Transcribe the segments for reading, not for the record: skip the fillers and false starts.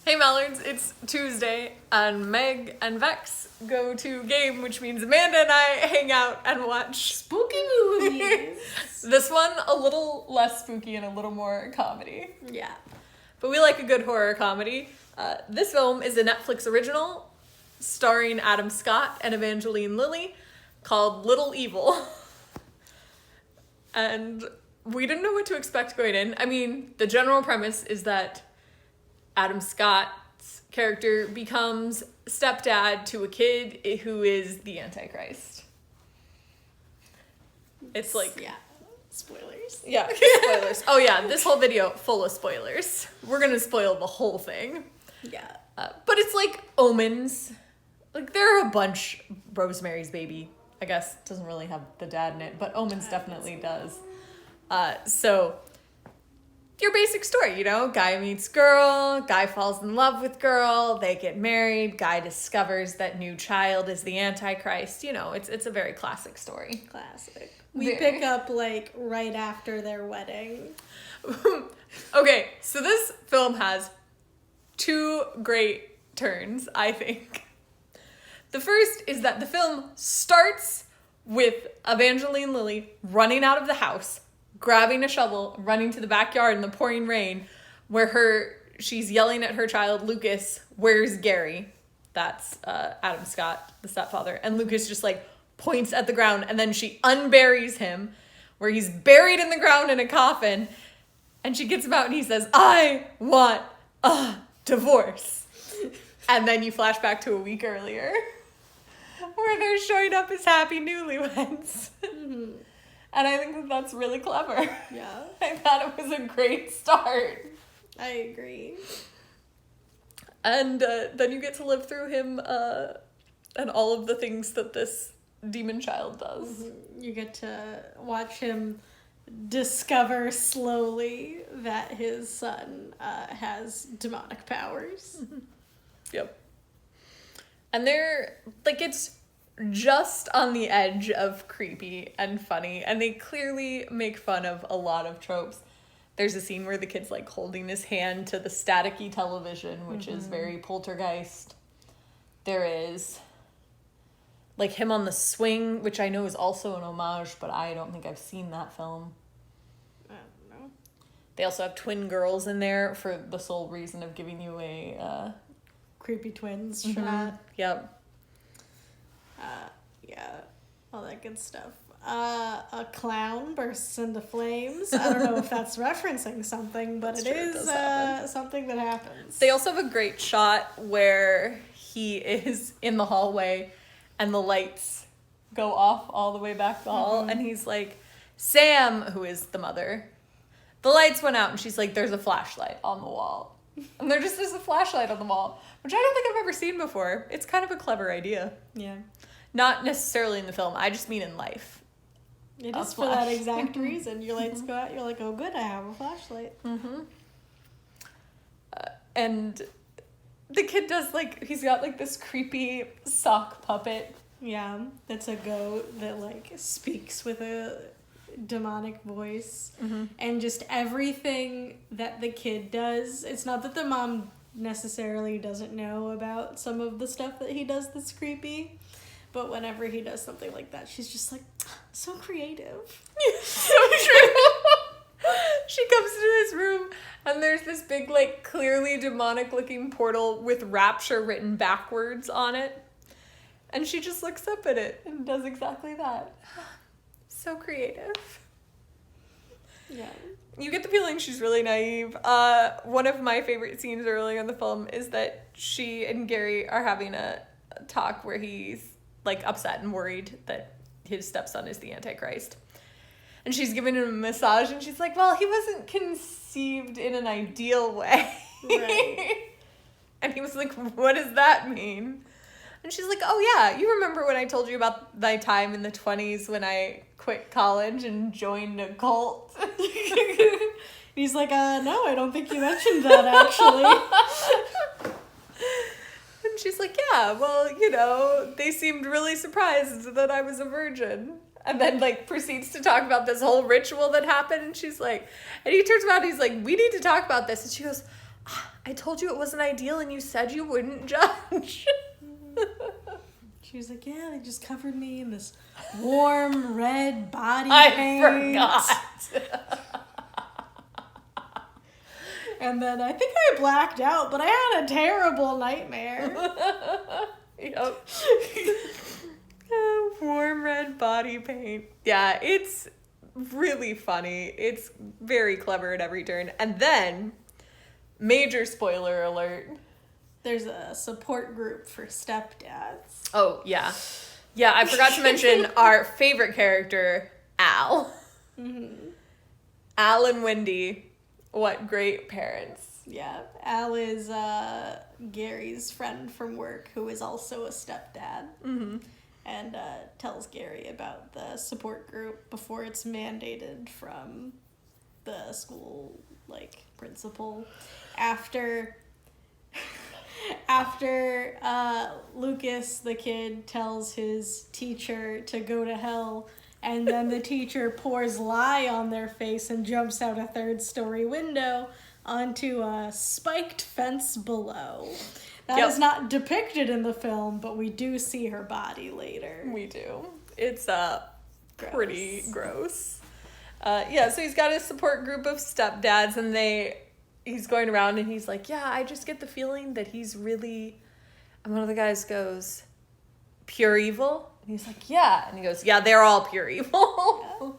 Hey Mallards, it's Tuesday, and Meg and Vex go to game, which means Amanda and I hang out and watch Spooky movies. this one a little less spooky and a little more comedy. Yeah. But we like a good horror comedy. This film is a Netflix original starring Adam Scott and Evangeline Lilly called Little Evil. And we didn't know what to expect going in. I mean, the general premise is that Adam Scott's character becomes stepdad to a kid who is the Antichrist. It's like... Yeah. Spoilers. Yeah, spoilers. Oh yeah, this whole video full of spoilers. We're gonna spoil the whole thing. Yeah. But it's like Omens. Like there are a bunch. Rosemary's Baby, I guess, doesn't really have the dad in it, but Omens definitely does. So your basic story, you know, guy meets girl, guy falls in love with girl, they get married, guy discovers that new child is the Antichrist. You know, it's a very classic story. Classic. We pick up like right after their wedding. Okay, so this film has two great turns, I think. The first is that the film starts with Evangeline Lilly running out of the house, grabbing a shovel, running to the backyard in the pouring rain, where she's yelling at her child, Lucas, "Where's Gary?" That's Adam Scott, the stepfather. And Lucas just like points at the ground, and then she unburies him, where he's buried in the ground in a coffin, and she gets him out and he says, "I want a divorce." And then you flash back to a week earlier, where they're showing up as happy newlyweds. Mm-hmm. And I think that that's really clever. Yeah. I thought it was a great start. I agree. And then you get to live through him and all of the things that this demon child does. Mm-hmm. You get to watch him discover slowly that his son has demonic powers. Mm-hmm. Yep. And they're, like, it's just on the edge of creepy and funny, and they clearly make fun of a lot of tropes. There's a scene where the kid's, like, holding his hand to the staticky television, which is very Poltergeist. There is... like him on the swing, which I know is also an homage, but I don't think I've seen that film. I don't know. They also have twin girls in there for the sole reason of giving you a... Creepy twins shot. Yep. Yeah, all that good stuff. A clown bursts into flames. I don't know if that's referencing something, but That's it true, it is does happen. something that happens. They also have a great shot where he is in the hallway and the lights go off all the way back the hall, and he's like, "Sam," who is the mother, "the lights went out," and she's like, "There's a flashlight on the wall." And there just is a flashlight on the wall, which I don't think I've ever seen before. It's kind of a clever idea. Yeah. Not necessarily in the film, I just mean in life. It A is for that flash. exact reason. Your lights go out, you're like, oh good, I have a flashlight. And the kid does, like, he's got, like, this creepy sock puppet. Yeah, that's a goat that like speaks with a demonic voice. And just everything that the kid does, it's not that the mom necessarily doesn't know about some of the stuff that he does that's creepy, but whenever he does something like that, she's just like, so creative. So true. She comes into this room and there's this big, like, clearly demonic looking portal with rapture written backwards on it. And she just looks up at it and does exactly that. So creative. Yeah. You get the feeling she's really naive. One of my favorite scenes earlier in the film is that she and Gary are having a talk where he's, like, upset and worried that his stepson is the Antichrist. And she's giving him a massage, and she's like, well, he wasn't conceived in an ideal way. Right. And he was like, what does that mean? And she's like, oh, yeah, you remember when I told you about my time in the 20s when I quit college and joined a cult? He's like, no, I don't think you mentioned that, actually. And she's like, yeah, well, you know, they seemed really surprised that I was a virgin. And then, like, proceeds to talk about this whole ritual that happened. And she's like, and he turns around and he's like, we need to talk about this. And she goes, I told you it wasn't ideal and you said you wouldn't judge. She was like, yeah, they just covered me in this warm red body I paint. forgot. And then I think I blacked out, but I had a terrible nightmare. Yep. Warm red body paint. Yeah, it's really funny. It's very clever at every turn. And then, major spoiler alert. There's a support group for stepdads. Oh, yeah. Yeah, I forgot to mention our favorite character, Al. Mm-hmm. Al and Wendy. What great parents. Yeah, Al is Gary's friend from work who is also a stepdad. Mm-hmm. And tells Gary about the support group before it's mandated from the school, like, principal. After Lucas, the kid, tells his teacher to go to hell, and then the teacher pours lye on their face and jumps out a third-story window onto a spiked fence below. That is not depicted in the film, but we do see her body later. We do. It's pretty gross. Yeah, so he's got a support group of stepdads, and he's going around and he's like, yeah, I just get the feeling that he's really, and one of the guys goes, pure evil? And he's like, yeah. And he goes, yeah, they're all pure evil. Yeah.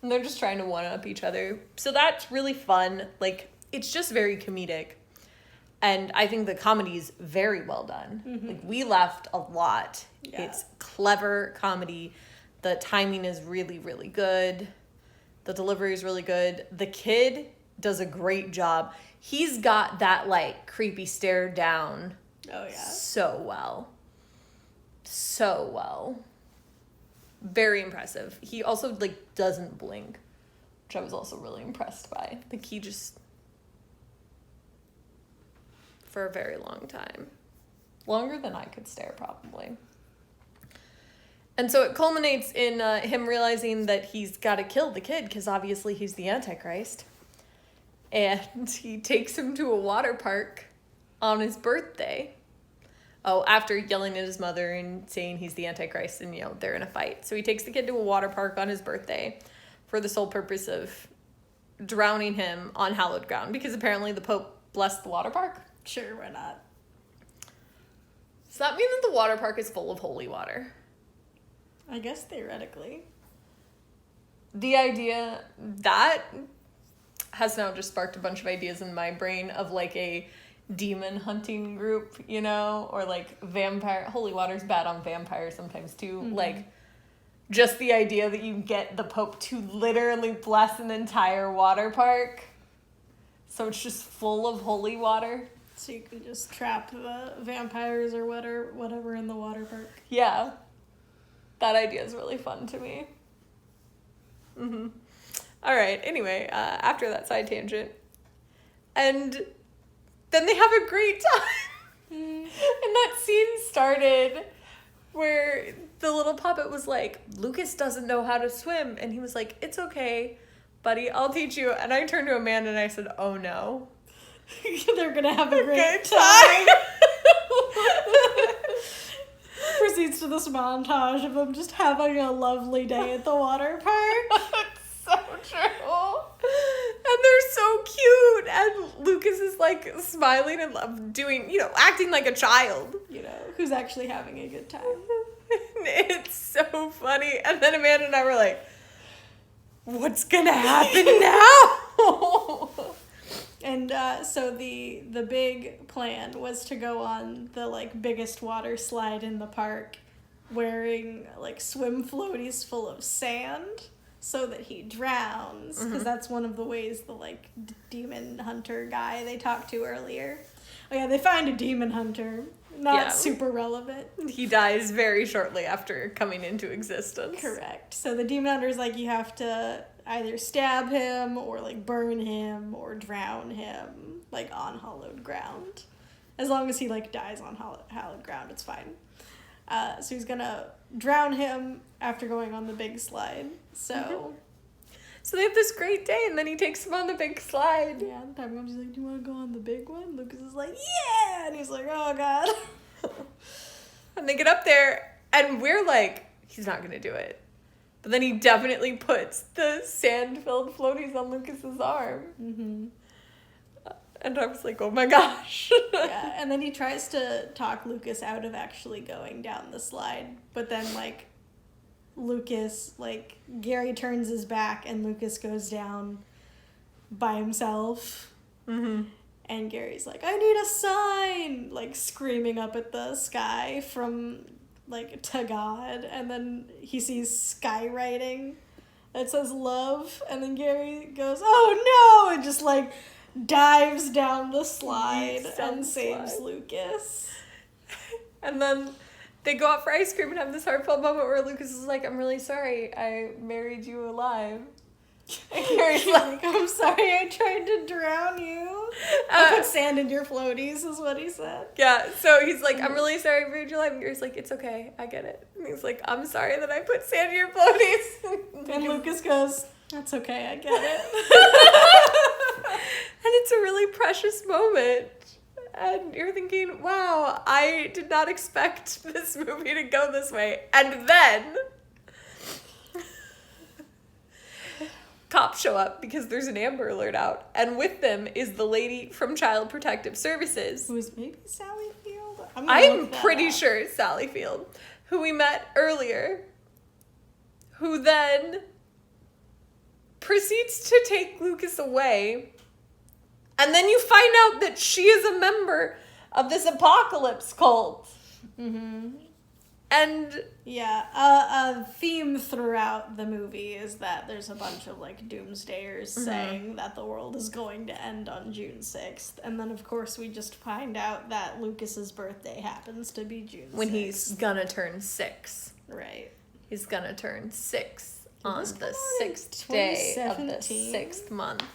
And they're just trying to one-up each other. So that's really fun. Like, it's just very comedic. And I think the comedy's very well done. Mm-hmm. Like, we laughed a lot. Yeah. It's clever comedy. The timing is really, really good. The delivery is really good. The kid does a great job. He's got that, like, creepy stare down. Oh, yeah. So well. So well. Very impressive. He also, like, doesn't blink, which I was also really impressed by. Like, he just... for a very long time. Longer than I could stare, probably. And so it culminates in him realizing that he's got to kill the kid, because obviously he's the Antichrist. And he takes him to a water park on his birthday. Oh, after yelling at his mother and saying he's the Antichrist, and, you know, they're in a fight. So he takes the kid to a water park on his birthday for the sole purpose of drowning him on hallowed ground, because apparently the Pope blessed the water park. Sure, why not? Does that mean that the water park is full of holy water? I guess theoretically. The idea that has now just sparked a bunch of ideas in my brain of, like, a demon hunting group, you know, or like vampire. Holy water's bad on vampires sometimes too. Mm-hmm. Like, just the idea that you get the Pope to literally bless an entire water park, so it's just full of holy water. So you can just trap the vampires or whatever in the water park. Yeah, that idea is really fun to me. Mm-hmm. All right. Anyway, after that side tangent, and then they have a great time. And that scene started where the little puppet was like, Lucas doesn't know how to swim. And he was like, it's okay, buddy, I'll teach you. And I turned to Amanda and I said, oh no. They're going to have a great time. Proceeds to this montage of them just having a lovely day at the water park. It's so true. And they're so cute. And Lucas is like smiling and doing, you know, acting like a child. You know, who's actually having a good time. It's so funny. And then Amanda and I were like, what's gonna happen now? And so the big plan was to go on the, like, biggest water slide in the park wearing, like, swim floaties full of sand so that he drowns, because that's one of the ways the, like, demon hunter guy they talked to earlier. Oh yeah, they find a demon hunter. Not super relevant. He dies very shortly after coming into existence. Correct. So the demon hunter's like, you have to either stab him or, like, burn him or drown him, like, on hallowed ground. As long as he, like, dies on hallowed ground, it's fine. So he's gonna drown him after going on the big slide. So So they have this great day, and then he takes him on the big slide. Yeah, and time comes, he's like, do you want to go on the big one? Lucas is like, yeah! And he's like, oh, God. And they get up there, and we're like, he's not going to do it. But then he definitely puts the sand-filled floaties on Lucas's arm. Mm-hmm. And I was like, oh my gosh. Yeah, and then he tries to talk Lucas out of actually going down the slide. But then, like, Lucas, like, Gary turns his back and Lucas goes down by himself. Mm-hmm. And Gary's like, I need a sign! Like, screaming up at the sky from, like, to God. And then he sees skywriting that says love. And then Gary goes, oh no! And just, like, dives down the slide and saves Lucas. And then they go out for ice cream and have this heartfelt moment where Lucas is like, I'm really sorry I married you alive. And Gary's like, I'm sorry I tried to drown you. I put sand in your floaties is what he said. Yeah, so he's like, I'm really sorry I married you alive. And Gary's like, it's okay, I get it. And he's like, I'm sorry that I put sand in your floaties. And Lucas goes, that's okay, I get it. And it's a really precious moment. And you're thinking, wow, I did not expect this movie to go this way. And then cops show up because there's an Amber Alert out. And with them is the lady from Child Protective Services. Who was maybe Sally Field? I'm pretty sure it's Sally Field, who we met earlier, who then proceeds to take Lucas away. And then you find out that she is a member of this apocalypse cult. Mm-hmm. And yeah, a theme throughout the movie is that there's a bunch of, like, doomsdayers saying that the world is going to end on June 6th. And then, of course, we just find out that Lucas's birthday happens to be June 6th. when he's gonna turn 6. Right. He's gonna turn 6 on this the come out in 6th day of the 2017? 6th month.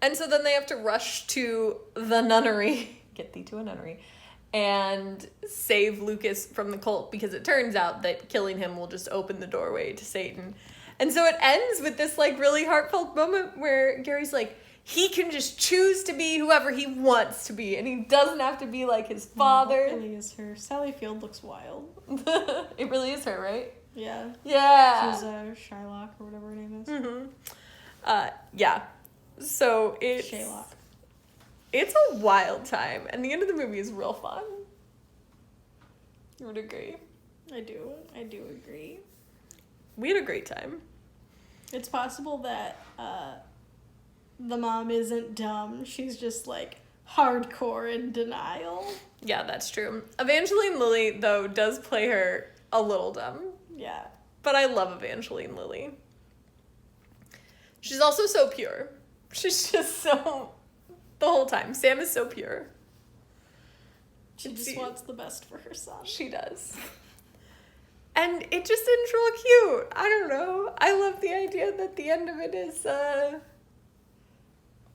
And so then they have to rush to the nunnery, get thee to a nunnery, and save Lucas from the cult, because it turns out that killing him will just open the doorway to Satan. And so it ends with this, like, really heartfelt moment where Gary's like, he can just choose to be whoever he wants to be, and he doesn't have to be like his father. That really is her. Sally Field looks wild. It really is her, right? Yeah. Yeah. She's Shylock or whatever her name is. Mm-hmm. Yeah. So it's Shaylock. It's a wild time, and the end of the movie is real fun. You would agree? I do agree. We had a great time. It's possible that the mom isn't dumb. She's just, like, hardcore in denial. Yeah, that's true. Evangeline Lilly, though, does play her a little dumb. Yeah. But I love Evangeline Lilly. She's also so pure. She's just so... The whole time. Sam is so pure. She just wants the best for her son. She does. And it just ends real cute. I don't know. I love the idea that the end of it is... that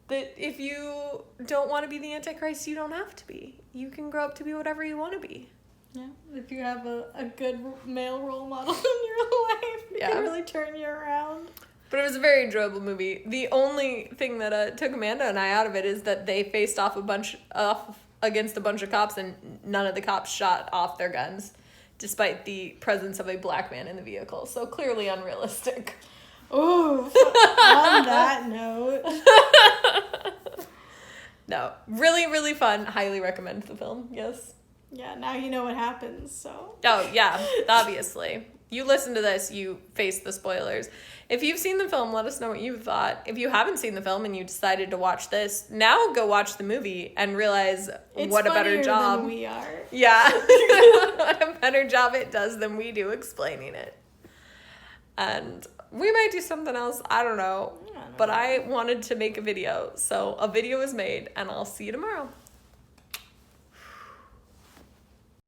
if you don't want to be the Antichrist, you don't have to be. You can grow up to be whatever you want to be. Yeah, if you have a good male role model in your life, it can really turn you around. But it was a very enjoyable movie. The only thing that took Amanda and I out of it is that they faced off against a bunch of cops, and none of the cops shot off their guns, despite the presence of a black man in the vehicle. So clearly unrealistic. Ooh, on that note. No, really, really fun. Highly recommend the film. Yes. Yeah, now you know what happens, so. Oh, yeah, obviously. You listen to this, you face the spoilers. If you've seen the film, let us know what you thought. If you haven't seen the film and you decided to watch this, now go watch the movie and realize what a better job than we are. Yeah. What a better job it does than we do explaining it. And we might do something else, I don't know. But I wanted to make a video, so a video is made, and I'll see you tomorrow.